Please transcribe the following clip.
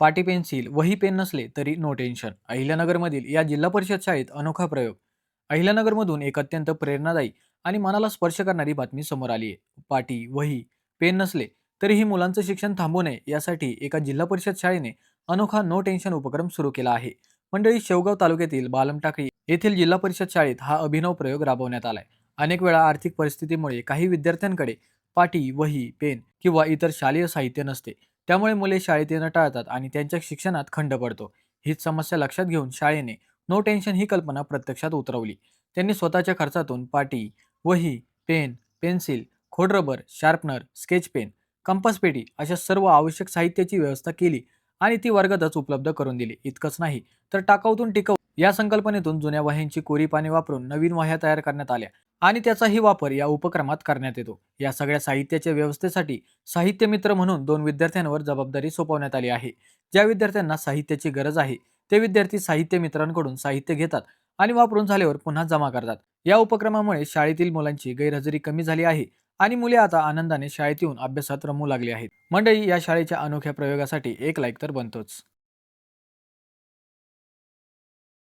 पाटी पेन्सिल, वही पेन नसले तरी नो टेन्शन. अहिल्यानगरमधील या जिल्हा परिषद शाळेत अनोखा प्रयोग. अहिल्यानगरमधून एक अत्यंत प्रेरणादायी आणि मनाला स्पर्श करणारी बातमी समोर आली आहे. पाटी, वही, पेन नसले तरीही मुलांचं शिक्षण थांबू नये यासाठी एका जिल्हा परिषद शाळेने अनोखा नो टेन्शन उपक्रम सुरू केला आहे. मंडळी, शेवगाव तालुक्यातील बालमटाकळी येथील जिल्हा परिषद शाळेत हा अभिनव प्रयोग राबवण्यात आलाय. अनेक वेळा आर्थिक परिस्थितीमुळे काही विद्यार्थ्यांकडे पाटी, वही, पेन किंवा इतर शालेय साहित्य नसते. त्यामुळे मुले शाळेत येणं टाळतात आणि त्यांच्या शिक्षणात खंड पडतो. हीच समस्या लक्षात घेऊन शाळेने नो टेन्शन ही कल्पना प्रत्यक्षात उतरवली. त्यांनी स्वतःच्या खर्चातून पाटी, वही, पेन, पेन्सिल, खोडरबर, शार्पनर, स्केच पेन, कंपास पेटी अशा सर्व आवश्यक साहित्याची व्यवस्था केली आणि ती वर्गातच उपलब्ध करून दिली. इतकंच नाही तर टाकाऊतून टिकाऊ या संकल्पनेतून जुन्या वह्यांची कोरी पाने वापरून नवीन वह्या तयार करण्यात आल्या आणि त्याचाही वापर या उपक्रमात करण्यात येतो. या सगळ्या साहित्याच्या व्यवस्थेसाठी साहित्य मित्र म्हणून 2 विद्यार्थ्यांवर जबाबदारी सोपवण्यात आली आहे. ज्या विद्यार्थ्यांना साहित्याची गरज आहे ते विद्यार्थी साहित्य मित्रांकडून साहित्य घेतात आणि वापरून झाल्यावर पुन्हा जमा करतात. या उपक्रमामुळे शाळेतील मुलांची गैरहजेरी कमी झाली आहे आणि मुले आता आनंदाने शाळेत येऊन अभ्यासात रमू लागली आहेत. मंडळी, या शाळेच्या अनोख्या प्रयोगासाठी एक लाईक तर बनतोच.